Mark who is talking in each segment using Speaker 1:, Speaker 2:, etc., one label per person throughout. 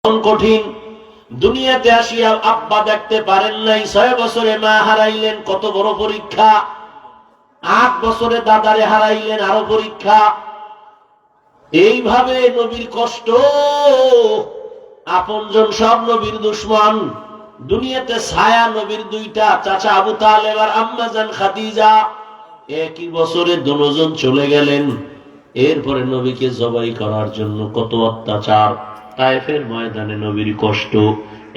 Speaker 1: কঠিন। দুনিয়াতে আসিয়া আব্বা দেখতে পারেন নাই, 6 বছরে মা হারাইলেন, কত বড় পরীক্ষা। 8 বছরে দাদারে হারাইলেন, আরো পরীক্ষা। এইভাবে নবীর কষ্ট, আপনজন সব নবীর দুশমন। দুনিয়াতে ছায়া নবীর দুইটা, চাচা আবু তালেব আর আম্মা জান খাদিজা। একই বছরে দুজন চলে গেলেন। এরপরে নবীকে জবাই করার জন্য কত অত্যাচার। তায়েফের ময়দানে নবীর কষ্ট,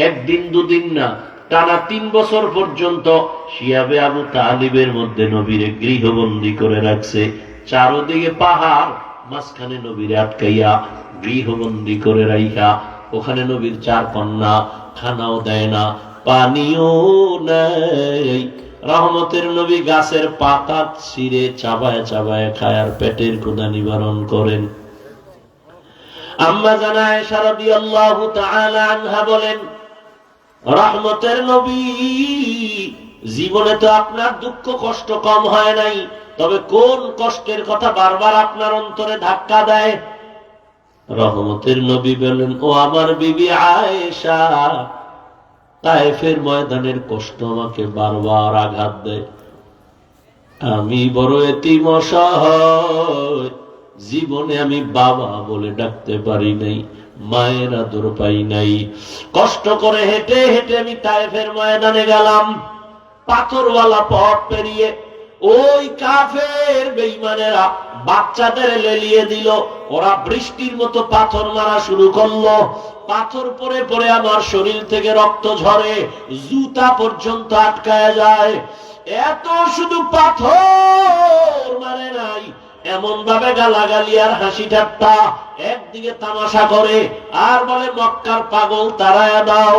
Speaker 1: একদিন দুদিন না, টানা 3 বছর পর্যন্ত শিয়াবে আবু তালিবের মধ্যে নবীরে গৃহবন্দী করে রাখছে। চারদিকে পাহাড়, মাঝখানে নবীরে আটকাইয়া গৃহবন্দী করে রাইখা। ওখানে নবীর 4 কন্যা, খানাও দেয় না, পানিও নেই। রহমতের নবী গাছের পাতা ছিঁড়ে চাবায় চাবায় খায় আর পেটের ক্ষুধা নিবারণ করেন। আম্মা জানা আয়েশা রাদিয়াল্লাহু তাআলা আনহা বলেন, রহমতের নবী, জীবনে তো আপনার দুঃখ কষ্ট কম হয় নাই, তবে কোন কষ্টের কথা বারবার আপনার অন্তরে ধাক্কা দেয়? রহমতের নবী বলেন, ও আমার বিবি আয়েশা, তায়েফের ময়দানের কষ্ট আমাকে বারবার আঘাত দেয়। আমি বড় এতিম অসহায়, জীবনে আমি বাবা বলে ডাকতে পারি নাই, মায়ের আদর পাই নাই। কষ্ট করে হেঁটে হেঁটে আমি তায়েফের ময়দানে গেলাম। পাথরওয়ালা পথ পেরিয়ে ওই কাফের বেঈমানেরা বাচ্চাদের লেলিয়ে দিল। ওরা বৃষ্টির মতো পাথর মারা শুরু করলো। পাথর পরে পরে আমার শরীর থেকে রক্ত ঝরে, জুতা পর্যন্ত আটকায় যায়। এত শুধু পাথর মারে নাই, এমন ভাবে গালাগালি আর হাসি ঠাট্টা, একদিকে তামাশা করে আর বলে মক্কার পাগল তারায়া দাও।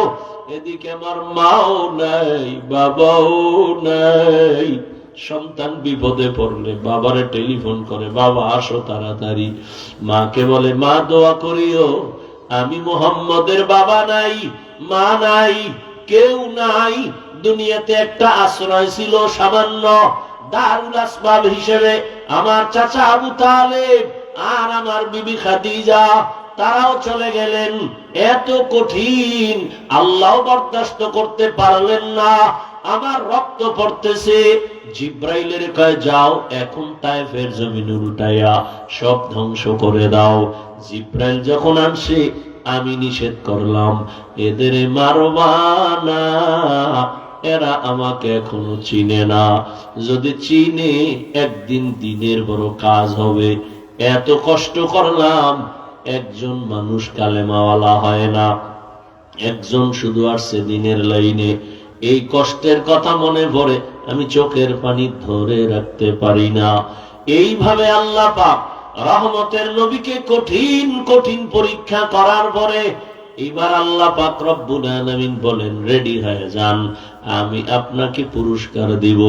Speaker 1: এদিকে আমার মাও নাই, বাবাও নাই। সন্তান বিপদে পড়লে বাবারে টেলিফোন করে, বাবা আসো তাড়াতাড়ি। মাকে বলে, মা দোয়া করিও, আমি মুহাম্মদের বাবা নাই, মা নাই, কেউ নাই। দুনিয়াতে একটা আশ্রয় ছিল সামান্য, দারুল আসবাব হিসেবে আমার চাচা আবু তালেব আর আমার বিবি খাদিজা, তারাও চলে গেলেন। এত কঠিন, আল্লাহ বরদাস্ত করতে পারলেন না। আমার রক্ত পড়তেছে। জিব্রাইলের কয়, যাও এখন তায়েফের জমিন উল্টাইয়া সব ধ্বংস করে দাও। জিব্রাইল যখন আনছে, আমি নিষেধ করলাম, এদের মারবা না, এরা আমাকে এখনো চিনে না। যদি চিনে, একদিন দিনের বড় কাজ হবে। এত কষ্ট করলাম, একজন মানুষ কালেমাওয়ালা হয় না, একজন শুধু আসছে দিনের লাইনে। এই কষ্টের কথা মনে পড়ে আমি চোখের পানি ধরে রাখতে পারি না। এইভাবে আল্লাহ পাক রহমতের নবীকে কঠিন কঠিন পরীক্ষা করার পরে এবার আল্লাহ পাক রব্বুল আলামিন বলেন, রেডি হয়ে যান, আমি আপনাকে পুরস্কার দিব।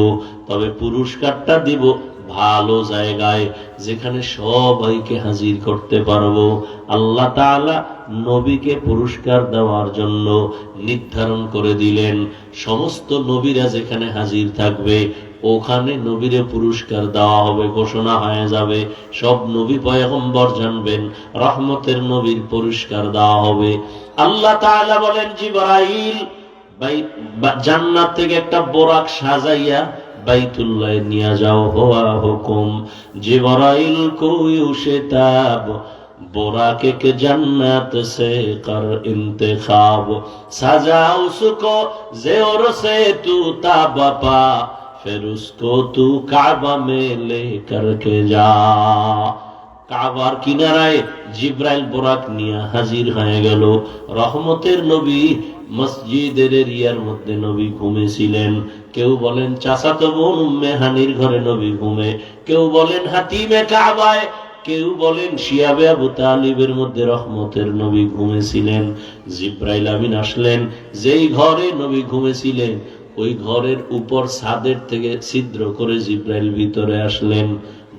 Speaker 1: তবে পুরস্কারটা দিব ভালো জায়গায়, যেখানে সবাইকে হাজির করতে পারবো। আল্লাহ তাআলা নবীকে পুরস্কার দেওয়ার জন্য নির্ধারণ করে দিলেন, সমস্ত নবীরা যেখানে হাজির থাকবে ওখানে নবীরে পুরস্কার দেওয়া হবে, ঘোষণা হয়ে যাবে। সব নবী পয়গম্বর জানবেন, রহমতের নবীর পুরস্কার দেওয়া হবে। আল্লাহ তাআলা বলেন, জিবরাইল জান্নাত থেকে একটা বোরাক সাজাইয়া বাইতুল্লাহ নিয়ে যাও, হওয়া হুকুম। জিবরাইল কো ইউশতাব बोराके के जन्नत से कर इंतखाब, सजा उसको ज़ेर से तू ताबपा, फिर उसको तू काबा में लेकर के जा। কাবার কিনারায় জিব্রাইল বোরাক নিয়ে হাজির হয়ে গেল। রহমতের নবী মসজিদের এরিয়ার মধ্যে নবী ঘুমেছিলেন। কেউ বলেন চাচাতো বোন উম্মে হানির ঘরে নবী ঘুমে, কেউ বলেন হাতিমে কাবায়, কেউ বলেন শিয়াবে আবু তালিবের মধ্যে রহমতের নবী ঘুমেছিলেন। জিব্রাইল আমিন আসলেন, যেই ঘরে নবী ঘুমেছিলেন ওই ঘরের উপর ছাদের থেকে ছিদ্র করে জিব্রাইল ভিতরে আসলেন।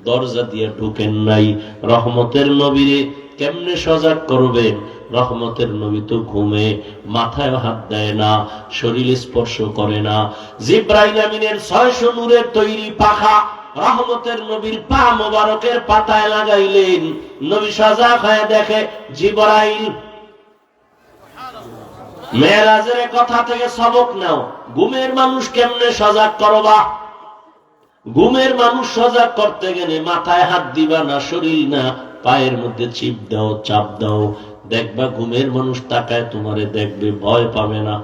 Speaker 1: দরজা দিয়ে ঢুকেন নাই। রহমতের নবীরে কেমনে সজাগ করবেন? রহমতের নবী তো ঘুমে, মাথায় হাত দেয় না, শরীর স্পর্শ করে না। জিব্রাইল আমিনের 600 নূরের তৈরি পাখা রহমতের নবীর পা মোবারকের পাতায় লাগাইলেন। নবী সজাগ হয়ে দেখে জিব্রাইল মেরাজের কথা থেকে সবক নাও। ঘুমের মানুষ কেমনে সজাগ করবা? ঘুমের মানুষ সজাগ করতে গেলে মাথায় হাত দিবা না, শরীর না, পায়ের মধ্যে চিপ দাও, চাপ দাও, দেখবা ঘুমের মানুষ তাকায় তোমারে দেখবে, ভয় পাবে না।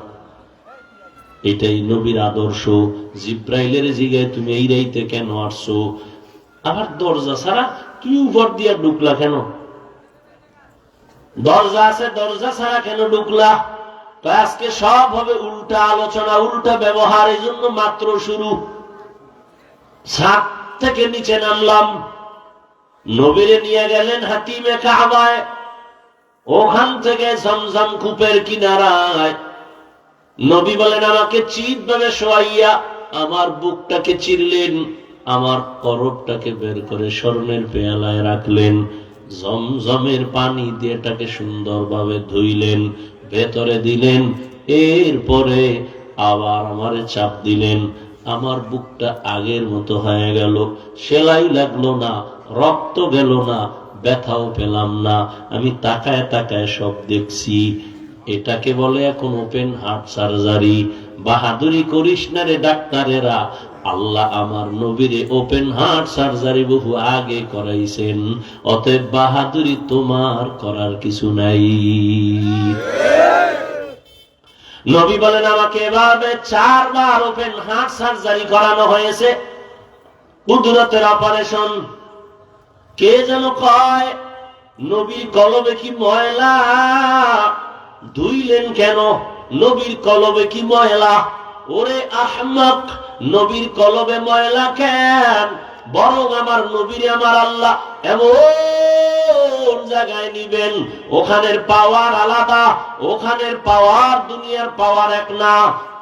Speaker 1: এটাই নবীর আদর্শ। জিব্রাইলের জিগায় তুমি এই রাইতে কেন আসছো? আবার দরজা ছাড়া তুমি উপর দিয়া ঢুকলা কেন? দরজা আছে, দরজা ছাড়া কেন ঢুকলা? তো আজকে সব হবে উল্টা আলোচনা, উল্টা ব্যবহার। এই জন্য মাত্র শুরু। ছাদ থেকে নিচে নামলাম, নবীরে নিয়ে গেলেন হাতিমে কাবায়। ওখান থেকে জমজম কূপের কিনারায় নবী বলেন আমাকে চিৎ ভাবে শোয়াইয়া আমার বুকটাকে চিরলেন, আমার করবটাকে বের করে স্বর্ণের পেয়ালায় রাখলেন, জমজমের পানি দিয়ে এটাকে সুন্দরভাবে ধুইলেন, ভেতরে দিলেন। এরপরে আবার আমারে চাপ দিলেন। আমার বুকটা আগের মতো হয়ে গেল, সেলাই লাগলো না, রক্ত গেল না, ব্যথাও পেলাম না। আমি তাকায় তাকায় সব দেখছি। এটাকে বলে এখন ওপেন হার্ট সার্জারি। বাহাদুরি করিস না রে ডাক্তারেরা, আল্লাহ আমার নবীরে ওপেন হার্ট সার্জারি বহু আগে করাইছেন, অতএব বাহাদুরি তোমার করার কিছু নাই। নবী বলেন আমাকে এভাবে 4 বার ওপেন হার্ট সার্জারি করানো হয়েছে, কুদরতের অপারেশন। কে যেন কয় নবীর কলবে কি ময়লা, ধুইলেন কেন? নবীর কলবে কি ময়লা? ওরে আহমক, নবীর কলবে ময়লা কেন? বরং আমার নবীরে আমার আল্লাহ এমন জায়গায় নিবেন, ওখানের পাওয়ার আলাদা, ওখানের পাওয়ার দুনিয়ার পাওয়ার এক না।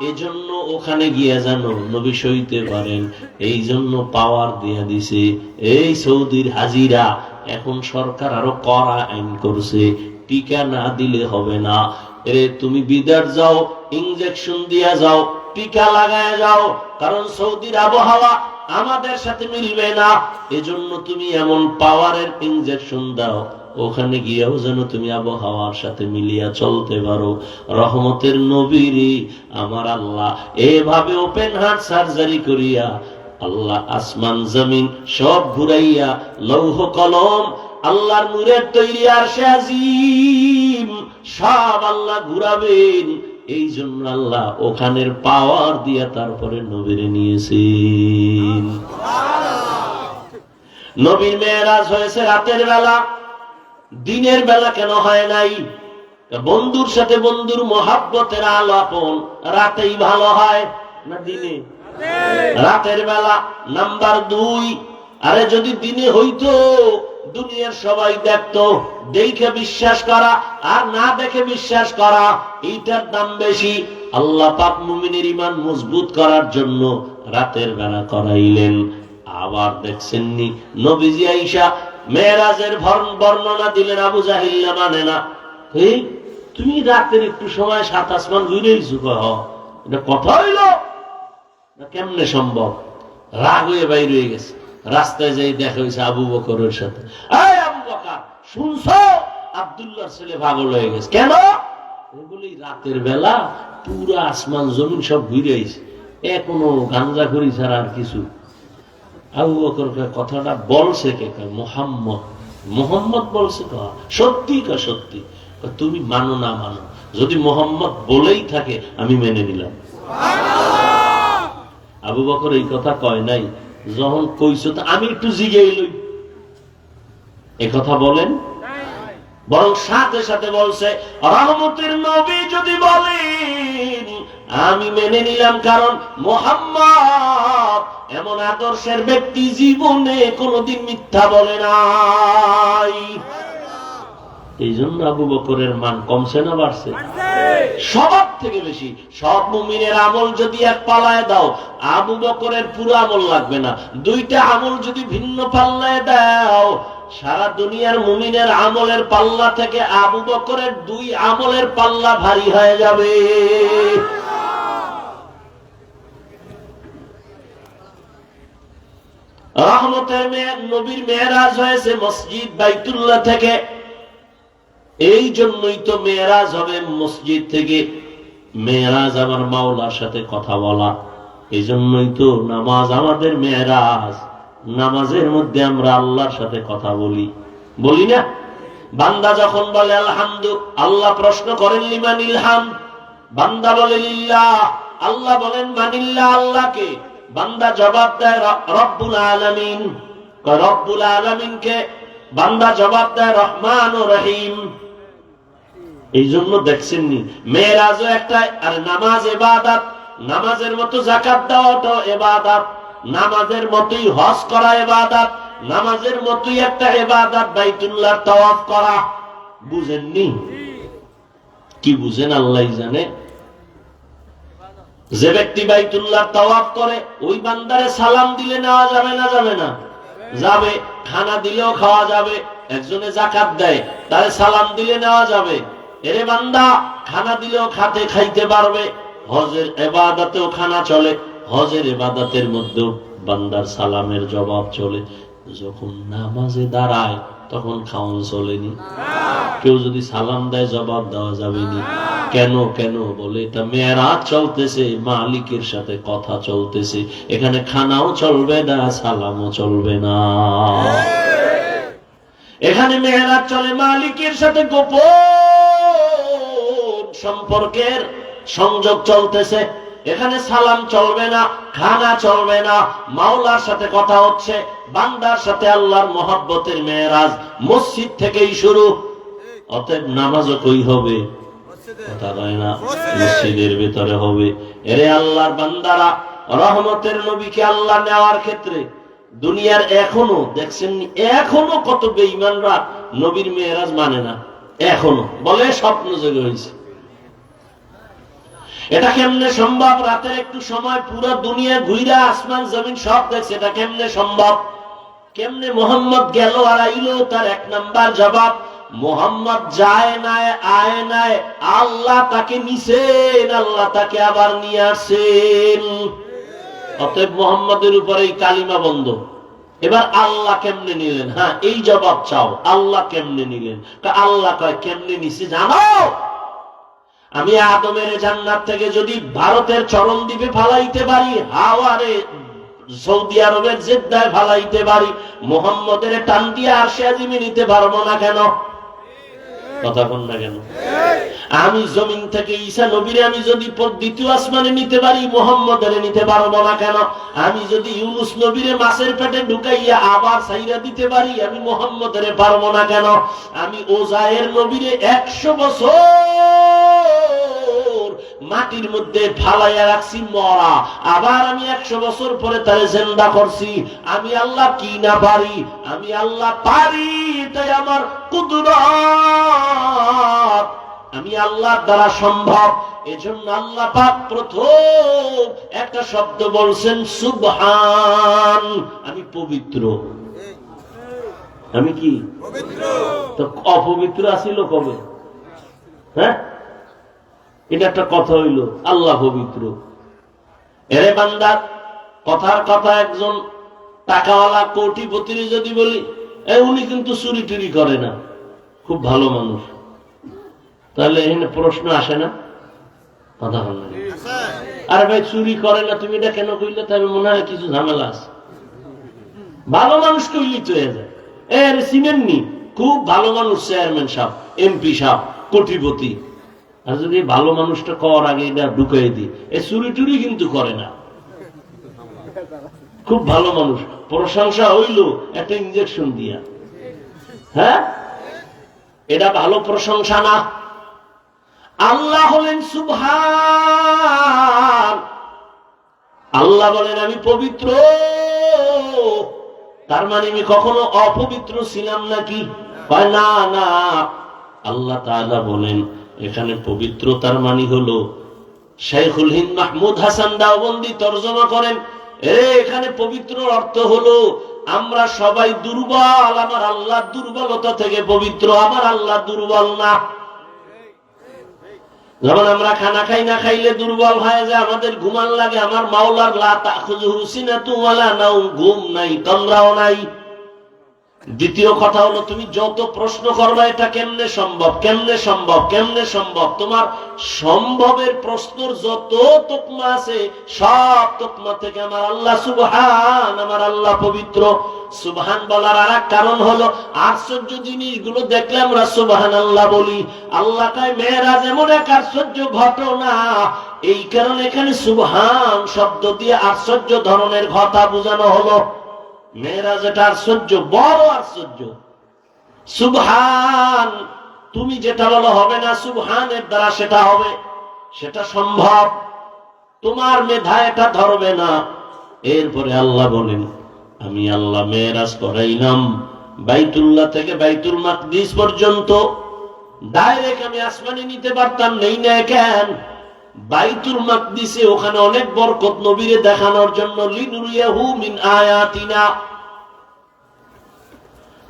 Speaker 1: এজন্য ওখানে গিয়ে যেন নবী সইতে পারেন, এই জন্য পাওয়ার দিয়ে দিছে। এই সৌদির হাজিরা, এখন সরকার আরো কড়া আইন করছে, টিকা না দিলে হবে না। এরে তুমি বিদেশ যাও, ইনজেকশন দিয়া যাও, টিকা লাগায় যাও, কারণ সৌদির আবহাওয়া আমাদের সাথে মিলবে না। এজন্য তুমি এমন পাওয়ারের ইনজেকশন দাও, ওখানে গিয়েও যেন তুমি আবহাওয়ার সাথে মিলিয়া চলতে পারো। রহমতের নবীরে আমার আল্লাহ এভাবে ওপেন হার্ট সার্জারি করিয়া, আল্লাহ আসমান জমিন সব ঘুরাইয়া, লৌহ কলম আল্লাহর নূরের তৈরি আরশে আজিম সব আল্লাহ ঘুরাবেন। এই জন্য আল্লাহ ওখানের পাওয়ার দিয়া তারপরে নবীরে নিয়েছেন। নবীর মেরাজ হয়েছে রাতের বেলা, দিনের বেলা কেন হয় নাই? বন্ধুর সাথে বন্ধুর মহাব্বতের আলাপন রাতেই ভালো হয় না দিনে? রাতের বেলা। নাম্বার 2, আরে যদি দিনে হইতো দুনিয়ার সবাই দেখতো, দেখে বিশ্বাস করা আর না দেখে বিশ্বাস করা এইটার দাম বেশি। আল্লাহ পাক মুমিনের ঈমান মজবুত করার জন্য রাতের বেলা করাইলেন। আবার দেখছেননি নবীজি আয়েশা মেরাজের বর্ণনা দিলেন, আবু জাহিল মানে না, তুমি রাতের একটু সময় 7 আসমান ঘুরেইছো, এটা কথা হইল না? কেমনে সম্ভব? রাগ হয়ে বাইরে হয়ে গেছে। রাস্তায় যাই দেখা হয়েছে আবু বকরের সাথে। এই আবু বকর, শুনছো আব্দুল্লাহর ছেলে পাগল হয়ে গেছে। কেন? বলি রাতের বেলা পুরো আসমান জমিন সব ঘুরে আইছে, এখনো গাঞ্জা করি ছাড়া আর কিছু। আবু বকর কথাটা বলছে কে? মোহাম্মদ। মোহাম্মদ বলছে, সত্যি সত্যি। তুমি মানো না মানো, যদি মোহাম্মদ বলেই থাকে আমি মেনে নিলাম। আবু বকর এই কথা কয় নাই, যখন কইছো তো আমি একটু জিগে লই, এ কথা বলেন, বরং সাথে সাথে বলছে রহমতের নবী যদি বলেন আমি মেনে নিলাম, কারণ মুহাম্মদ এমন আদর্শের ব্যক্তি জীবনে কোনোদিন মিথ্যা বলে নাই। এই জন্য আবু বকরের মান কমছে না বাড়ছে? সবার থেকে বেশি। সব মুমিনের আমল যদি এক পাল্লায় দাও, আবু বকরের পুরো আমল লাগবে না। 2টা আমল যদি ভিন্ন পাল্লায় দাও, সারা দুনিয়ার মুমিনের আমলের পাল্লা থেকে আবু বকরের 2 আমলের পাল্লা ভারী হয়ে যাবে। রহমতের নবীর মেরাজ হয়েছে মসজিদ বাইতুল্লাহ থেকে। এই জন্যই তো মেরাজ হবে মসজিদ থেকে। মেরাজ আমার মাওলার সাথে কথা বলা। এই জন্যই তো নামাজ আমাদের মেরাজ। নামাজের মধ্যে আমরা আল্লাহর সাথে কথা বলি, বলি না? বান্দা যখন বলে আলহামদু, আল্লাহ প্রশ্ন করেন লিমানিল হামদ, বান্দা বলে লিল্লাহ, আল্লাহ বলেন মানিল্লাহ, আল্লাহকে। বান্দা জবাব দেয় রব্বুল আলামিন, রব্বুল আলামিনকে। বান্দা জবাব দেয় রহমান ও রহিম। এই জন্য দেখছেন নি মেরাজও একটা, আর নামাজ ইবাদত। নামাজের মতো যাকাত দেওয়াটাও ইবাদত, নামাজের মতোই হজ করা ইবাদত, নামাজের মতোই একটা ইবাদত বাইতুল্লাহ তাওয়াফ করা। বুঝেননি? কি বুঝেন আল্লাহই জানে। যে ব্যক্তি বাইতুল্লাহ তাওয়াফ করে ওই বান্দারে সালাম দিলে নেওয়া যাবে না? যাবে না? যাবে। খানা দিলেও খাওয়া যাবে। একজনে যাকাত দেয়, তারে সালাম দিলে নেওয়া যাবে। এরে বান্দা, খানা দিলেও খাইতে পারবে। হজের ইবাদতেও খানা চলে, হজের ইবাদতের মধ্যেও বান্দার সালামের জবাব চলে। যখন নামাজে দাঁড়ায় তখন খাওয়ান চলেনি। কেউ যদি সালাম দেয় জবাব দেওয়া যাবে না। কেন? কেন বলে এটা মেরাজ চলতেছে, মালিকের সাথে কথা চলতেছে। এখানে খানাও চলবে না, সালামও চলবে না। এখানে মেরাজ চলে, মালিকের সাথে গোপন সম্পর্কের সংযোগ চলতেছে। এখানে সালাম চলবে না, খানা চলবে না, মাওলার সাথে কথা হচ্ছে, বান্দার সাথে আল্লাহর মহব্বতের মেরাজ মসজিদ থেকেই শুরু। অতএব নামাজও কই হবে? কথা কয় না, মসজিদের ভিতরে হবে। এরে আল্লাহর বান্দারা, রহমতের নবীকে আল্লাহ নেওয়ার ক্ষেত্রে দুনিয়ার এখনো দেখছেন, এখনো কত বেঈমানরা নবীর মেরাজ মানে না। এখনো বলে স্বপ্ন জেগে হয়েছে। এটা কেমনে সম্ভব? রাতের একটু সময় পুরো দুনিয়া ঘুইরা আসমান জমিন সব দেখছে, এটা কেমনে সম্ভব? কেমনে মোহাম্মদ গেল আর আইলো? তার এক নাম্বার জবাব, মোহাম্মদ যায় নাই, আয় নাই, আল্লাহ তাকে নিছেন, আল্লাহ তাকে আবার নিয়ে আসছেন। অতএব মোহাম্মদের উপরে এই কালিমা বন্ধ। এবার আল্লাহ কেমনে নিলেন? হ্যাঁ, এই জবাব চাও, আল্লাহ কেমনে নিলেন? আল্লাহ কয় কেমনে নিছে জানো? আমি আদমের জান্নাত থেকে যদি ভারতের চরম দ্বীপে ফালাইতে পারি, হাওয়ারে সৌদি আরবের জেদ্দায় ফালাইতে পারি, মোহাম্মদের টান দিয়ে আরশে আজিমে নিতে পারবো না কেন? কথা বল না কেন? আমি জমিন থেকে ঈসা নবীরে আমি যদি দ্বিতীয় আসমানে নিতে পারি, মোহাম্মদের নিতে পারবো না কেন? আমি যদি ইউনুস নবীরে মাছের পেটে ঢুকাইয়া আবার সাইরা দিতে পারি, আমি মোহাম্মদের পারবো না কেন? আমি ওজায়ের নবীরে 100 বছর মাটির মধ্যে ফালাইয়া রাখছি মরা, আবার আমি 100 বছর পরে তারে জিন্দা করছি। আমি আল্লাহ কি না পারি? আমি আল্লাহ পারি, তাই আমার কুদরত আমি আল্লাহর দ্বারা সম্ভব। এজন্য আল্লাহ পাক প্রথম একটা শব্দ বলছেন সুবহান, আমি পবিত্র। আমি কি পবিত্র? তো অপবিত্র আছিল কবে? হ্যাঁ, এটা একটা কথা হইল, আল্লাহ পবিত্র। এরে বান্দা, কথার কথা একজন টাকাওয়ালা কোটিপতি যদি বলি, উনি কিন্তু চুরি টুরি করে না, খুব ভালো মানুষ, তাহলে এখানে প্রশ্ন আসে না? কথা বল না। আরে ভাই চুরি করে না, তুমি এটা কেন কইলে? তবে মনে হয় কিছু ঝামেলা আছে। ভালো মানুষ কইলি তো হয়ে যায়। এর চিনেননি, খুব ভালো মানুষ, চেয়ারম্যান সাহেব, এমপি সাহেব, কোটিপতি। আর যদি ভালো মানুষটা কর আগে এটা ঢুকাই দি, এ চুরি টুরি কিন্তু করে না, খুব ভালো মানুষ। প্রশংসা হইল একটা ইঞ্জেকশন দিয়া। হ্যাঁ, এটা ভালো প্রশংসা না। আল্লাহ হলেন সুবহান। আল্লাহ বলেন আমি পবিত্র। তার মানে আমি কখনো অপবিত্র ছিলাম নাকি? না না, আল্লাহ তাআলা বলেন এখানে পবিত্রতার মানে হলো, শাইখুল হিন্দ মাহমুদ হাসান দাওবন্দি তরজমা করেন, এখানে পবিত্র অর্থ হলো আমরা সবাই দুর্বল, আমার আল্লাহ দুর্বলতা থেকে পবিত্র, আমার আল্লাহ দুর্বল না। যেমন আমরা খানা খাই না খাইলে দুর্বল হয়ে যায়, আমাদের ঘুমান লাগে, আমার মাওলার লা তাখুযুহু সিনাতুন ওয়ালা নাওম, ঘুম নাই, তন্দ্রাও নাই। দ্বিতীয় কথা হলো, তুমি যত প্রশ্ন করবে এটা কেমনে সম্ভব, কেমনে সম্ভব, কেমনে সম্ভব, তোমার সম্ভবের প্রশ্নের যত তকমা আছে সব তকমা থেকে আমার আল্লাহ সুবহান, আমার আল্লাহ পবিত্র। সুবহান বলার আর এক কারণ হলো, আশ্চর্য জিনিসগুলো দেখলে আমরা সুবহান আল্লাহ বলি। আল্লাহ কয় মেরাজ এমন এক আশ্চর্য ঘটনা, এই কারণে এখানে সুবহান শব্দ দিয়ে আশ্চর্য ধরনের ঘটনা বোঝানো হলো। মেরাজ এটা আশ্চর্য, বড় আশ্চর্য। সুবহান তুমি যেটা বলো হবে না, সুবহানের দ্বারা সেটা হবে, সেটা সম্ভব, তোমার মেধা এটা ধরবে না। এরপরে আল্লাহ বলেন, আমি আল্লাহ মেরাজ করাইলাম বাইতুল্লাহ থেকে বাইতুল মাকদিস পর্যন্ত, ডাইরেক্ট আমি আসমানে নিতে পারতাম, নেই না কেন? বাইতুল মাকদিসে ওখানে অনেক বরকত নবীরে দেখানোর জন্য, লিনুরিয়াহু মিন আয়াতিনা।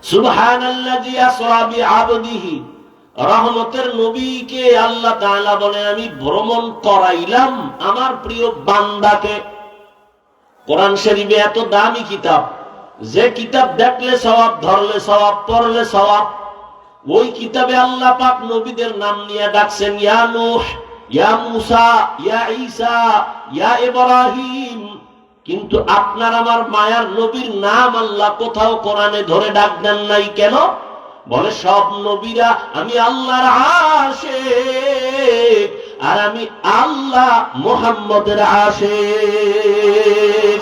Speaker 1: সুবহানাল্লাযী আসরা বিআবদিহি, রহমতের নবীকে আল্লাহ তাআলা বলেন আমি ভ্রমণ করাইলাম আমার প্রিয় বান্দাকে। কোরআন শরীফে এত দামি কিতাব, যে কিতাব দেখলে সওয়াব, ধরলে সওয়াব, পড়লে সওয়াব, ওই কিতাবে আল্লাহ পাক নবীদের নাম নিয়ে ডাকছেন, ইয়া নূহ, ইয়া মূসা, ইয়া ঈসা, ইয়া ইব্রাহিম। কিন্তু আপনার আমার মায়ার নবীর নাম আল্লাহ কোথাও কোরআনে ধরে ডাক দেন নাই। কেন? বলে সব নবীরা আমি আল্লাহর আশিক, আর আমি আল্লাহ মুহাম্মদের আশিক।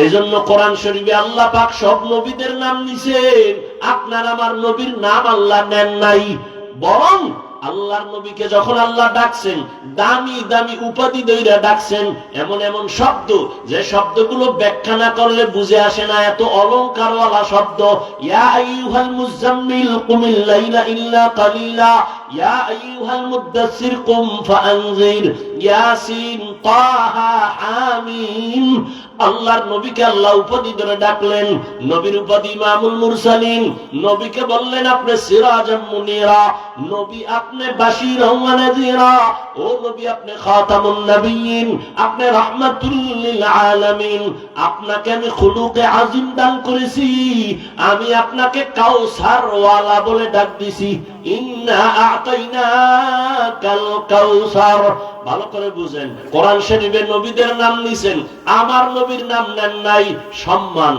Speaker 1: এজন্য কোরআন শরীফে আল্লাহ পাক সব নবীদের নাম নিছেন, আপনার আমার নবীর নাম আল্লাহ নেন নাই। বরং আল্লাহর নবীকে যখন আল্লাহ ডাকছেন, দামি দামি উপাধি দইরা ডাকছেন, এমন এমন শব্দ যে শব্দগুলো ব্যাখ্যা না করলে বুঝে আসে না, এত অলংকারওয়ালা শব্দ। ইয়া আইয়ুহাল মুযাম্মিল কুমিল লাইলা ইল্লা কালিলা, ইয়া আইয়ুহাল মুদ্দাসসির কুম ফাআনজির, ইয়াসিন, তাহা, হামিম। আল্লাহর নবীকে আল্লাহ উপাধি ধরে ডাকলেন। নবীর উপাধি ইমামুল মুরসালিন। নবীকে বললেন আপনি সিরাজাম মুনিরা, নবী আপনি বাশীরাও ওয়া নাযীরা, ও নবী আপনি খাতামুন নবিয়্যিন, আপনি রাহমাতুল লিল আলামিন। আপনাকে আমি খুলুকে আযীম দান করেছি, আমি আপনাকে কাউসার ওয়ালা বলে ডাক দিছি। ইন্না আ'তাইনাকাল কাউসার। ভালো করে বুঝেন, কোরআন শরীফে নবীদের নাম নিছেন, আমার নবীর নাম নেন নাই। সম্মান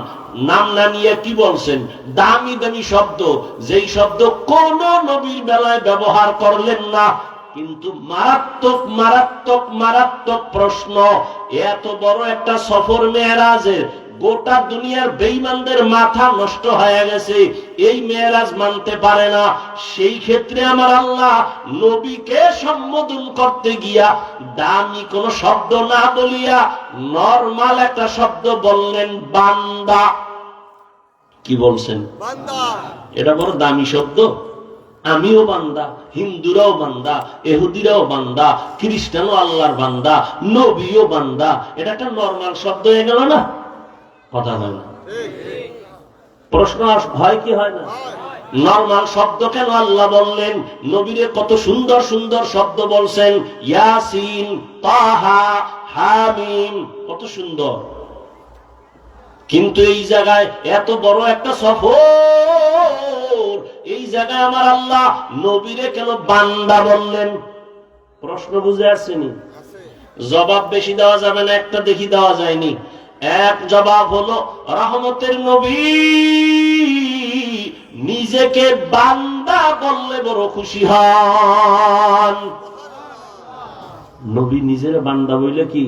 Speaker 1: নাম না নিয়ে কি বলছেন? দামি দামি শব্দ, যেই শব্দ কোন নবীর বেলায় ব্যবহার করলেন না। কিন্তু মারাত্মক মারাত্মক মারাত্মক প্রশ্ন, এত বড় একটা সফর মেরাজের, গোটা দুনিয়ার বেঈমানদের মাথা নষ্ট হয়ে গেছে, এই মেরাজ মানতে পারে না। সেই ক্ষেত্রে আমার আল্লাহ নবীকে সম্বোধন করতে গিয়া দামি কোন শব্দ না বলিয়া নরমাল একটা শব্দ বললেন, বান্দা। কি বলছেন? বান্দা। এটা বড় দামি শব্দ। আমিও বান্দা, হিন্দুরাও বান্দা, ইহুদিরাও বান্দা, খ্রিস্টানও আল্লাহর বান্দা, নবীও বান্দা। এটা একটা নরমাল শব্দ হয়ে গেল না? কথা হয় না? প্রশ্ন হয় কি হয় না? নরমাল শব্দ কেন আল্লাহ বললেন? নবীরে কত সুন্দর সুন্দর শব্দ বলছেন, ইয়াসিন, তাহা, হামিম, কত সুন্দর। কিন্তু এই জায়গায় এত বড় একটা সফর, এই জায়গায় আমার আল্লাহ নবীরে কেন বান্দা বললেন? প্রশ্ন বুঝে আসছেনি? জবাব বেশি দেওয়া যাবে না, একটা দেখি দেওয়া যায়নি। এক জবাব হলো, রহমতের নবী নিজেকে বান্দা বললে বড় খুশি হন। নবী নিজের বান্দা বললে কি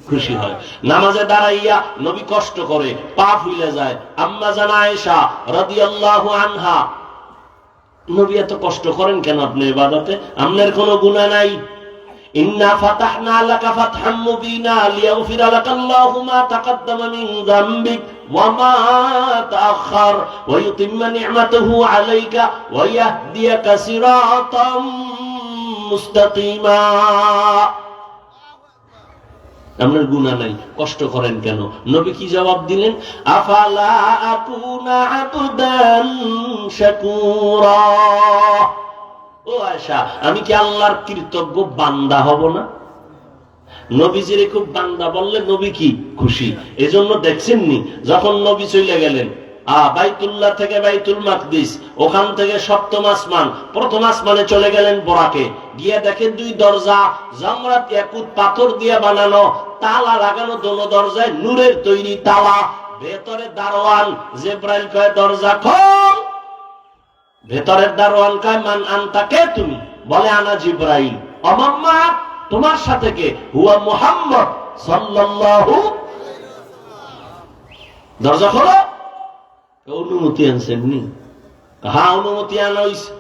Speaker 1: খুশি হয়? নামাজে দাঁড়াইয়া নবী কষ্ট করে, পা ফুলে যায়। আম্মা জান আয়েশা রাদিয়াল্লাহু আনহা, নবী এত কষ্ট করেন কেন আপনি ইবাদতে? আপনার কোনো গুনাহ নাই। ইন্না ফাতাহনা লাকা ফাতহাম মুবিনা লিয়াগফিরা লাকাল্লাহু মা তাকাদ্দামা মিন যামবিক ওয়া মা তাআখার ওয়া ইউতিম্মা নি'মাতাহু আলাইকা ওয়া ইয়াহদিয়াকা সিরাতাম মুস্তাকিমা। আপনার গুনাহ নাই, কষ্ট করেন কেন? নবী কি জবাব দিলেন? আফালা আকুনা আবদান শাকুরা। ও আয়েশা, আমি কি আল্লাহর কৃতজ্ঞ বান্দা হব না? নবীজির খুব বান্দা বললে নবী কি খুশি। এজন্য দেখছেননি, যখন নবী চলে গেলেন বাইতুল্লাহ থেকে বাইতুল মাকদিস, ওখান থেকে সপ্তম আসমান, প্রথম আসমানে চলে গেলেন বোরাকে, গিয়ে দেখেন দুই দরজা জামরাত ইয়াকুত পাথর দিয়ে বানানো, তালা লাগানো, দোনো দরজায় নূরের তৈরি তালা। ভেতরে দারোয়ান, জিবরাইল কয় দরজা খোল। ভেতরের দারোয়ান কয় মান আনতা, কে তুমি? বলে আনা জিবরাইল। অমাম্মা, তোমার সাথে কে? হুয়া মুহাম্মদ সাল্লাল্লাহু। দরজা খোলো। অনুমতি আনছেন নি? হ্যাঁ অনুমতি আনা হইছে।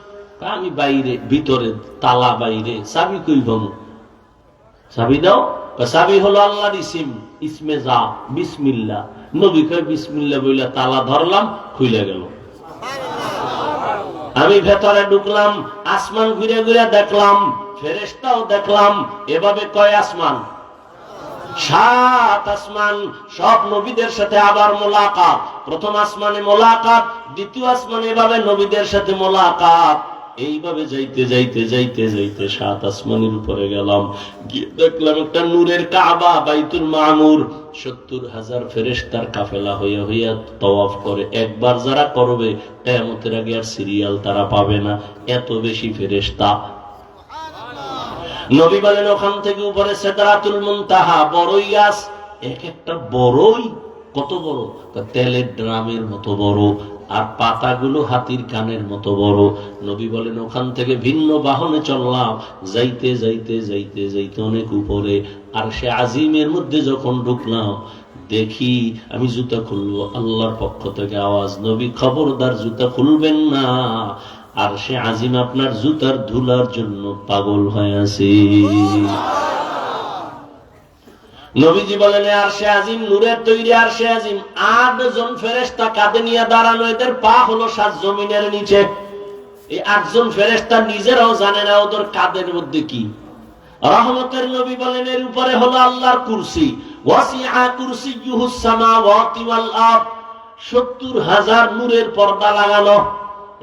Speaker 1: আমি বাইরে, ভিতরে তালা বাইরে, চাবি কই পাবো? চাবি দাও। চাবি হলো আল্লাহর ইসিম, ইসমে যা, বিসমিল্লাহ। নবী কয় বিসমিল্লাহ বইলা তালা ধরলাম, খুলে গেল। আমি ভেতরে ঢুকলাম, আসমান ঘুরে ঘুরে দেখলাম, ফেরেশতাও দেখলাম। এভাবে কয় আসমান? 7 আসমান। সব নবীদের সাথে আবার মোলাকাত। প্রথম আসমানে মোলাকাত, দ্বিতীয় আসমানে এভাবে নবীদের সাথে মোলাকাত। এইভাবে যাইতে যাইতে যাইতে যাইতে 7 আসমানের উপরে গেলাম, গিয়ে দেখলাম একটা নূরের কাবা, বাইতুল মামুর। 70,000 ফেরেশতার কাফেলা হইয়া হইয়া তওয়াফ করে। একবার যারা করবে কিয়ামতের আগে আর সিরিয়াল তারা পাবে না, এত বেশি ফেরেশতা। নবী বলেন ওখান থেকে উপরে সিদরাতুল মুনতাহা, বড়ই গাছ। এক একটা বড়ই কত বড়? তেলের ড্রামের মতো বড়, আর পাতাগুলো হাতির কানের মতো বড়। নবী বলেন ওখান থেকে ভিন্ন বাহনে চললাম, যাইতে যাইতে যাইতে যাইতে অনেক উপরে। আর সে আজিমের মধ্যে যখন ঢুকলাম, দেখি আমি জুতা খুলবো, আল্লাহর পক্ষ থেকে আওয়াজ, নবী খবরদার জুতা খুলবেন না, আর সে আজিম আপনার জুতার ধুলার জন্য পাগল হয়ে আছে। নবীজি বলেন আর সে আজিম নূরের তৈরি, আর সে আজিম 8 জন ফেরেশতা কাঁধে নিয়ে দাঁড়ানো, এদের পা হলো 7 জমিনের নিচে। এই 8 জন ফেরেশতা নিজেরাও জানে না ওদের কাঁধের মধ্যে কি। রহমতের নবী বলেন এর উপরে হলো আল্লাহর কুরসি, ওয়াসিআ কুরসিয়ুহুস সামাওয়াতি ওয়াল আরদ। 70,000 নূরের পর্দা লাগানো।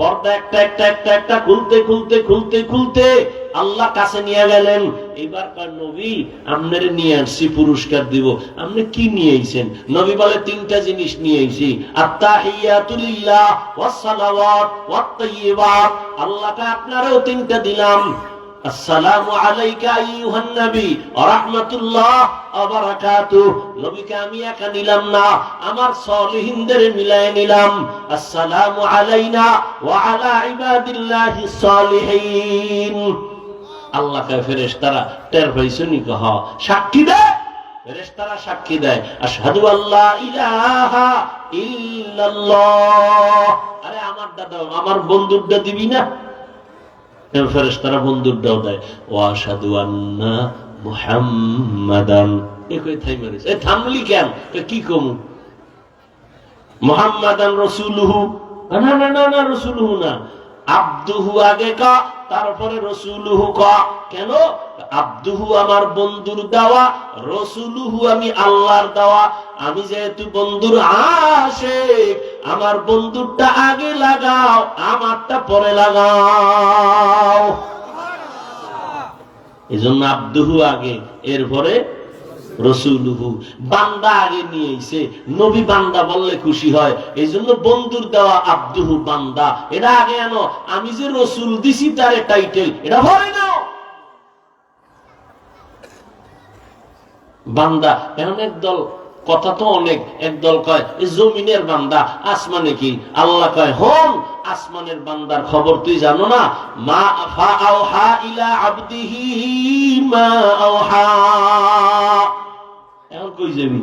Speaker 1: পর্দা একটা একটা একটা একটা খুলতে খুলতে খুলতে খুলতে আল্লাহ কাছে নিয়ে গেলেন। এবার নবী আপনারে নিয়ে আসছি, পুরস্কার দিব। আপনি কি নিয়ে আইছেন? নবী বলে 3টা জিনিস নিয়ে আইছি, আত্তাহিয়াতু লিল্লাহ ওয়াস সালাওয়াত ওয়াত তাইয়্যিবাত। আল্লাহকে আপনারও 3টা দিলাম। আসসালামু আলাইকা আইয়ুহান নবী ওয়া রাহমাতুল্লাহ ওয়া বারাকাতুহু। নবীকে আমি একা নিলাম না, আমার সলিহিনদের মিলায়ে নিলাম। আসসালামু আলাইনা ওয়া আলা ইবাদিল্লাহিস সলিহিন। আল্লাহকে ফেরেশতারা টের পাইছনি কহ সাক্ষী দেয়, ফেরেশতারা সাক্ষী দেয়, আশহাদু আল্লা ইলাহা ইল্লাল্লাহ। আরে আমার দাদা, আমার বন্ধুটা দিবি না? ফেরেশতারা বন্ধুরটাও দেয়, ওয়া আশহাদু আন্না মুহাম্মাদান। একই থাইমারিস, এ থামলি কেন? কি কম? মুহাম্মাদান রাসূলুহু। না না না না, রাসূলুহু না, আব্দুহু আগে কা, তারপরে রাসূলুহু কা। কেন? আব্দুহু আমার বন্ধুর দেওয়া, রাসূলুহু আমি আল্লাহর দেওয়া। আমি যেহেতু বন্ধুর আশিক, আমার বন্ধুরটা আগে লাগাও, আমারটা পরে লাগাও। এজন্য আব্দুহু আগে, এরপরে রাসূলুহু। বান্দা আগে নিয়ে আইছে, নবী বান্দা বললে খুশি হয়, এইজন্য বন্ধুর দেওয়া আব্দুহু বান্দা, এটা আগে আনো। আমি যে রাসূল দিছি তার টাইটেল, এটা পরে নাও। বান্দা এখন একদল, কথা তো অনেক, একদল কয় জমিনের বান্দা, আসমানে কি? আল্লাহ কয় হন, আসমানের বান্দার খবর তুই জানো না? মা ফাআউহা ইলা আবদিহি মা আওহা। এখন কই যাবি?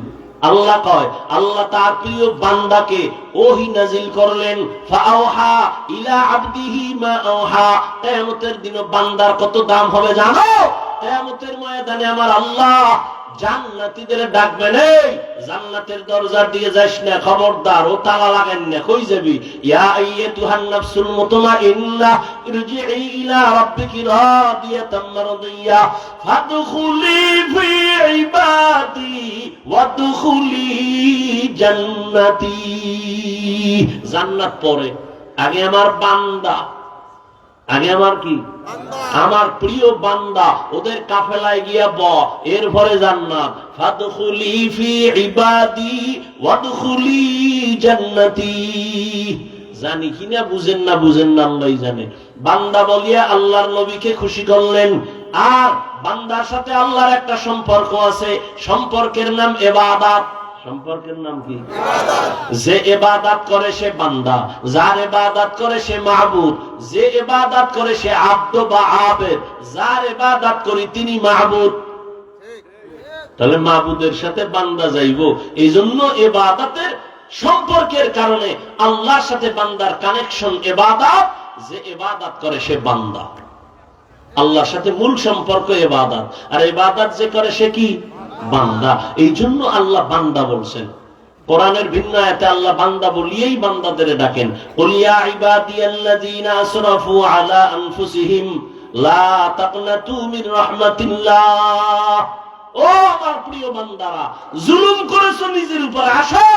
Speaker 1: আল্লাহ কয় আল্লাহ তার প্রিয় বান্দাকে ওহী নাজিল করলেন, ফাআউহা ইলা আবদিহি মা আওহা। কিয়ামতের দিন বান্দার কত দাম হবে জানো? কিয়ামতের ময়দানে আমার আল্লাহ জান্নাতীদের ডাকবেন, এই জান্নাতের দরজার দিকে যাস না, খবরদার, ও তালা লাগান না। কই যাবি? ইয়া আইয়াতুহান নাফসুল মুতমাইন্নাহ ইরজিই ইলা রাব্বিকি রাদিয়াতাম মারদিয়া ফাদখুলি ফি ইবাদি ওয়াদখুলি জান্নাতি। জান্নাত পরে, আগে আমার বান্দা, আগে আমার কি? আমার প্রিয় বান্দা, ওদের কাফেলায় গিয়া এরপরে জান্নাত। ফাদখুলি ফি ইবাদি ওয়াদখুলি জান্নাতি। জানি কিনা বুঝেন না আল্লাহই জানে। বান্দা বলিয়া আল্লাহর নবীকে খুশি করলেন। আর বান্দার সাথে আল্লাহর একটা সম্পর্ক আছে, সম্পর্কের নাম ইবাদত। সম্পর্কের নাম কি? যে ইবাদত করে সে বান্দা, যার ইবাদত করে সে মাহবুদ, যে ইবাদত করে সে আব্দ বা আবেদ, যার ইবাদত করি তিনি মাহবুদ। তাহলে মাহবুদের সাথে বান্দা যাইব। এই জন্য ইবাদতের সম্পর্কের কারণে আল্লাহর সাথে বান্দার কানেকশন ইবাদত। যে ইবাদত করে সে বান্দা। আল্লাহর সাথে মূল সম্পর্ক ইবাদত, আর ইবাদত যে করে সে কি? বান্দা। এই জন্য আল্লাহ বান্দা বলছেন। কোরআনের ভিন্ন আয়াতে আল্লাহ বান্দা বলিয়েই বান্দাদের ডাকেন। কুল ইয়া ইবাদিয়াল্লাযীনা আসরাফু আলা আনফুসিহিম লা তাকনাতু মির রাহমাতিল্লাহ। ও আমার প্রিয় বান্দারা, জুলুম করেছো নিজের উপর, আসো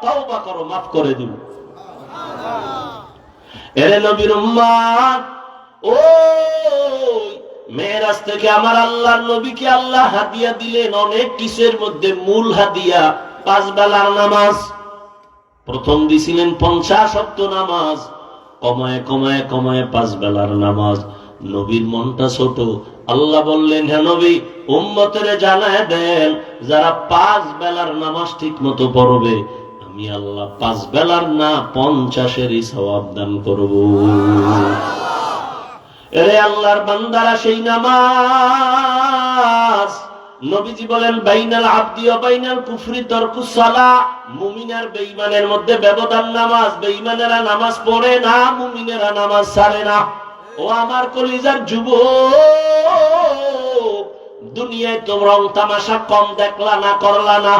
Speaker 1: তওবা করো, মাফ করে দিব। এরে নবীর উম্মত, ও মেরাজ থেকে আমার আল্লাহর নবীকে আল্লাহ হাদিয়া দিলেন অনেক কিছুর মধ্যে মূল হাদিয়া 5 বেলার নামাজ। প্রথম দিছিলেন 50 ওয়াক্ত নামাজ, কমায় কমায় কমায় 5 বেলার নামাজ। নবীর মনটা ছোট, আল্লাহ বললেন, হে নবী, উম্মতেরে জানায় দেন, যারা 5 বেলার নামাজ ঠিক মতো পড়বে, আমি আল্লাহ 5 বেলার না 50-এরই সওয়াব দান করব। এরে আল্লাহর বান্দারা, সেই নামাজ নবীজি বলেন, বাইনাল আবদি ওয়া বাইনাল কুফরি তারকুস সালাহ। মুমিন আর বেঈমানের মধ্যে ব্যবধান নামাজ। বেঈমানেরা নামাজ পড়ে না, মুমিনেরা নামাজ ছাড়ে না। ও আমার কলিজার যুবক, দুনিয়ায় তো রং তামাশা কম দেখলা না, করলা না।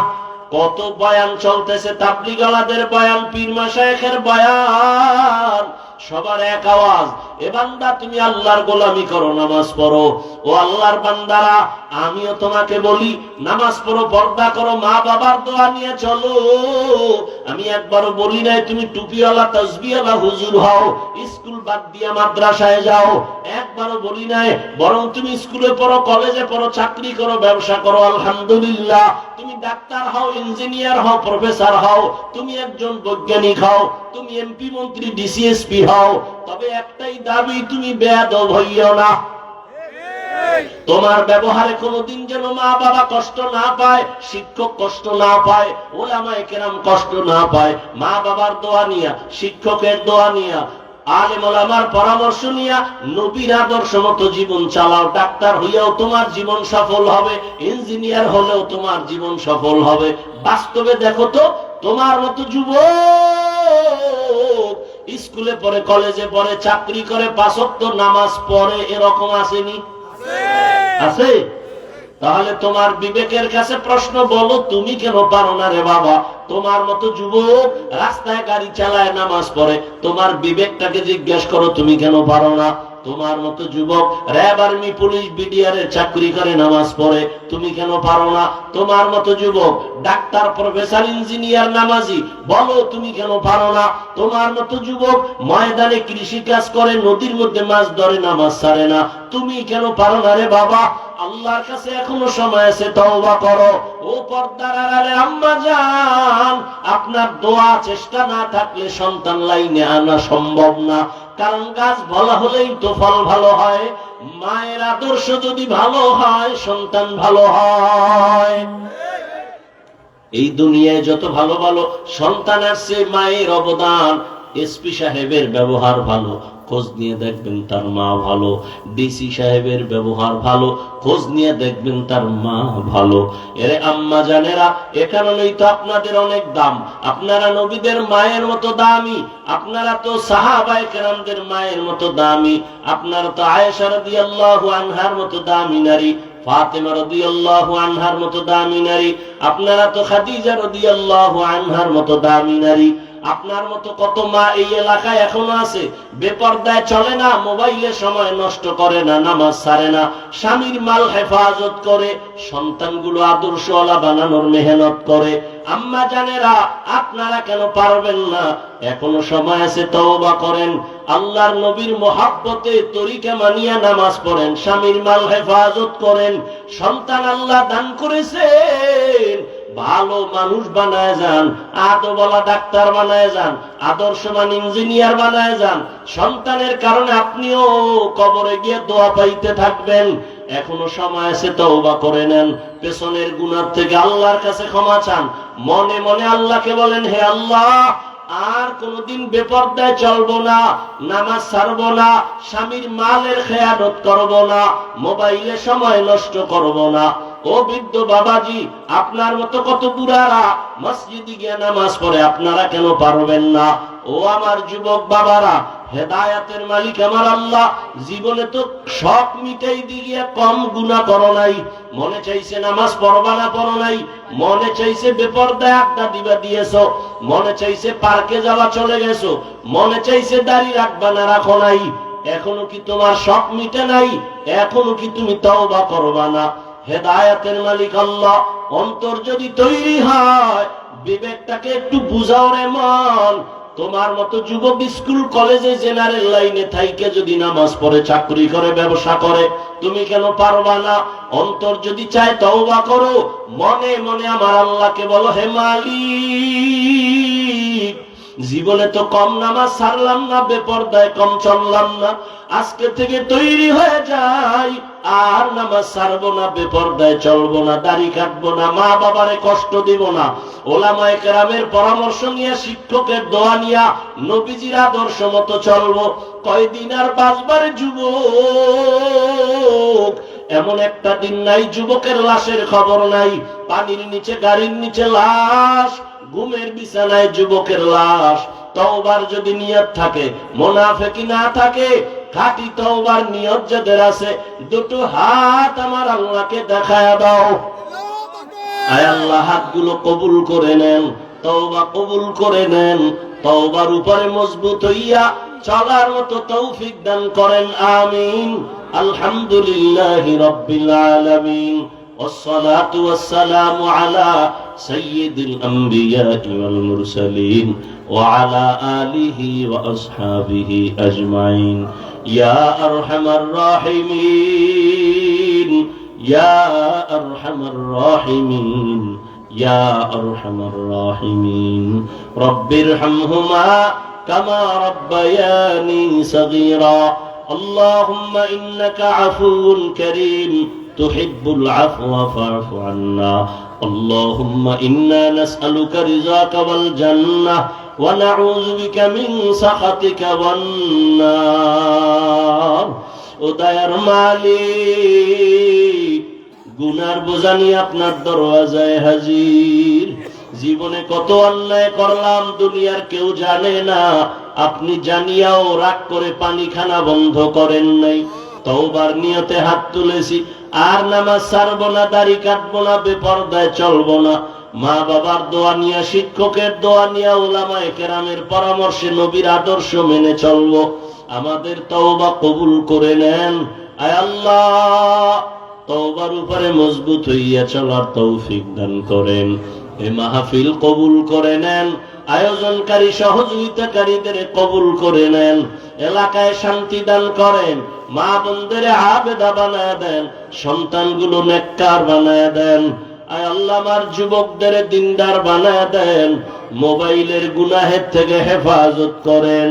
Speaker 1: কত বয়ান চলতেছে, তাবলীগওয়ালাদের বয়ান, পীর মাশায়েখের বয়ান, সবার এক আওয়াজ, এ বান্দা তুমি আল্লাহর গোলামি করো, নামাজ পড়ো। ও আল্লাহর বান্দারা, আমিও তোমাকে বলি, নামাজ পড়ো, পর্দা করো, মা বাবার দোয়া নিয়ে চলো। আমি একবারও বলি নাই তুমি টুপিওয়ালা তাসবিহওয়ালা হুজুর হও, স্কুল বাদ দিয়ে মাদ্রাসায় যাও। একবারও বলি নাই, বরং তুমি স্কুলে পড়ো, কলেজে পড়ো, চাকরি করো, ব্যবসা করো। আলহামদুলিল্লাহ, তুমি ডাক্তার হও, ইঞ্জিনিয়ার হও, প্রফেসর হও, তুমি একজন বৈজ্ঞানিক হও, তুমি এমপি মন্ত্রী ডিসিএসপি হও, তবে একটাই দাবি, তুমি বেয়াদব হইও না। তোমার ব্যবহারে কোনোদিন যেন মা বাবা কষ্ট না পায়, শিক্ষক কষ্ট না পায়, উলামায়ে কেরাম কষ্ট না পায়। মা বাবার দোয়া নিয়া, শিক্ষকের দোয়া নিয়া, আলেম ওলামার পরামর্শ নিয়া নবীর আদর্শ মতো জীবন চালাও। ডাক্তার হইয়াও তোমার জীবন সফল হবে, ইঞ্জিনিয়ার হলেও তোমার জীবন সফল হবে। বাস্তবে দেখো তো, তোমার মতো যুবক স্কুলে পড়ে, কলেজে পড়ে, চাকরি করে, 5 ওয়াক্ত নামাজ পড়ে, এরকম আসেনি? আছে। তাহলে তোমার বিবেকের কাছে প্রশ্ন, বলো তুমি কেন পারো না রে বাবা? তোমার মতো যুবক রাস্তায় গাড়ি চালায়, নামাজ পড়ে, তোমার বিবেকটাকে জিজ্ঞেস করো, তুমি কেন পারো না? তোমার মতো যুবক র্যাব, আর্মি, পুলিশ, বিডিআর এর চাকরি করে, নামাজ পড়ে, তুমি কেন পারো না? তোমার মতো যুবক ডাক্তার, প্রফেসর, ইঞ্জিনিয়ার, নামাজি, বলো তুমি কেন পারো না? তোমার মতো যুবক ময়দানে কৃষি কাজ করে, নদীর মধ্যে মাছ ধরে, নামাজ ছাড়ে না, তুমি কেন পারো না রে বাবা? আল্লাহর কাছে এখনো সময় আছে, তওবা করো। ও পর্দার আড়ালে আম্মা জান, আপনার দোয়া, চেষ্টা না থাকলে সন্তান লাইনে আনা সম্ভব না। কারণ গাছ ভালো হলেই তো ফল ভালো হয়। মায়ের আদর্শ যদি ভালো হয়, সন্তান ভালো হয়। এই দুনিয়ায় যত ভালো ভালো সন্তান আসছে, মায়ের অবদান। এসপি সাহেবের ব্যবহার ভালো, খোঁজ নিয়ে দেখবেন তার মা ভালো। ডিসি সাহেবের ব্যবহার ভালো, খোঁজ নিয়ে দেখবেন তার মা ভালো। এরে আম্মা জানেরা, এ কারণেই তো আপনাদের অনেক দাম। আপনারা নবীদের মায়ের মতো দামি, আপনারা তো সাহাবায়ে কেরামদের মায়ের মতো দামি, আপনারা তো আয়েশা রাদিয়াল্লাহু আনহার মতো দামি নারী, ফাতেমা রাদিয়াল্লাহু আনহার মতো দামি নারী, আপনারা তো খাদিজা রাদিয়াল্লাহু আনহার মতো দামি নারী। আপনার মতো কত মা এই এলাকায় এখনো আছে, বেপরদায় চলে না, মোবাইলে সময় নষ্ট করে না, নামাজ ছাড়ে না, স্বামীর মাল হেফাজত করে, সন্তানগুলো আদর্শওয়ালা বানানোর মেহনত করে। আম্মা জানেরা, আপনারা কেন পারবেন না? এখনো সময় আছে, তওবা করেন। আল্লাহর নবীর মহব্বতে তরিকা মানিয়া নামাজ পড়েন, স্বামীর মাল হেফাজত করেন। সন্তান আল্লাহ দান করেছেন, ভালো মানুষ বানায় যান, আদবওয়ালা ডাক্তার বানায় যান, আদর্শবান ইঞ্জিনিয়ার বানায় যান। সন্তানের কারণে আপনিও কবরে গিয়ে দোয়া পাইতে থাকবেন। এখনো সময় আছে, তওবা করে নেন। পেছনের গুনাহ থেকে আল্লাহর কাছে ক্ষমা চান। মনে মনে আল্লাহকে বলেন, হে আল্লাহ, আর কোনদিন বেপরদায় চলবো না, নামাজ ছাড়বো না, স্বামীর মালের খেয়ানত করবো না, মোবাইলে সময় নষ্ট করবো না। ও বৃদ্ধ বাবাজি, আপনার মতো কত বুড়ারা মসজিদে গিয়ে নামাজ পড়ে, আপনারা কেন পারবেন না? ও আমার যুবক বাবারা, হেদায়াতের মালিক আমার আল্লাহ জীবনে তো শখ মিটাই দিয়ে কম গুনাহ করো নাই। মনে চাইছে নামাজ পড়বা না, পড়ো নাই। মনে চাইছে বেপরদায় আড্ডা দিবা দিয়েছো, মনে চাইছে পার্কে যাওয়া চলে গেছো, মনে চাইছে দাড়ি রাখবা না, রাখো নাই। এখনো কি তোমার শখ মিটে নাই? এখনো কি তুমি তওবা করবা না? হেদায়াতের মালিক আল্লাহ, অন্তর যদি তৈরি হয়, বিবেকটাকে একটু বুঝাও রে মন। তোমার মতো যুবক স্কুল কলেজে জেনারেল লাইনে থাইকে যদি নামাজ পড়ে, চাকরি করে, ব্যবসা করে, তুমি কেন পারবা না? অন্তর যদি চায় তওবা করো। মনে মনে আমার আল্লাহকে বলো, হে মালিক, জীবনে তো কম নামাজ ছাড়লাম না, বেপরদায় কম চললাম না, আজকে থেকে তৈরি হয়ে যায়, আর নামাজ ছাড়বো না, বেপরদায় চলবো না, দাড়ি কাটবো না, মা বাবারে কষ্ট দিব না, ওলামায়ে কেরামের পরামর্শ নিয়ে, শিক্ষকের দোয়া নিয়া, নবীজির আদর্শ মতো চলবো। কয়দিন আর বাঁচবার যুবক? এমন একটা দিন নাই যুবকের লাশের খবর নাই। পানির নিচে, গাড়ির নিচে লাশ, ঘুমের বিছানায় যুবকের লাশ। তওবার যদি নিয়ত থাকে, মুনাফিকি না থাকে, খাঁটি তওবার নিয়ত যাদের আছে, দুটো হাত আমার আল্লাহকে দেখায়া দাও। আয় আল্লাহ, হাতগুলো কবুল করে নেন, তওবা কবুল করে নেন। তওবার উপরে মজবুত হইয়া চলার মতো তৌফিক দান করেন, আমিন। আলহামদুলিল্লাহি রাব্বিল আলামিন, والصلاة والسلام على سيد الأنبياء والمرسلين وعلى آله وأصحابه أجمعين. يا أرحم الراحمين، يا أرحم الراحمين، يا أرحم الراحمين. رب ارحمهما كما ربياني صغيرا. اللهم إنك عفو كريم تحب العفو فاعف عنا. اللهم إنا نسألك رضاك والجنة ونعوذ بك من سخطك والنار. ও দয়ার মালিক, গুনার বোঝা নিয়ে আপনার দরওয়াজায় হাজির। জীবনে কত অন্যায় করলাম, দুনিয়ার কেউ জানে না। আপনি জানিয়াও রাগ করে পানিখানা বন্ধ করেন নাই। তওবার নিয়তে হাত তুলেছি, আর নামাজ ছাড়বো না, দাড়ি কাটবো না, বেপরদায় চলবো না। মা বাবার দোয়া নিয়া, শিক্ষকের দোয়া নিয়া, উলামায়ে কেরামের পরামর্শে, নবীর আদর্শ মেনে চলবো। আমাদের তওবা কবুল করে নেন। আয় আল্লাহ, তওবার উপরে মজবুত হইয়া চলার তৌফিক দান করেন। এ মাহফিল কবুল করে নেন। আয়োজনকারী, সহযোগিতাকারীদের কবুল করে নেন। এলাকায় শান্তি দান করেন। মা বোনদের আবেদা বানায় দেন, সন্তানগুলো নেককার বানায় দেন। আয় আল্লাহ, আমার যুবকদের দিনদার বানায় দেন। মোবাইলের গুনাহের থেকে হেফাজত করেন।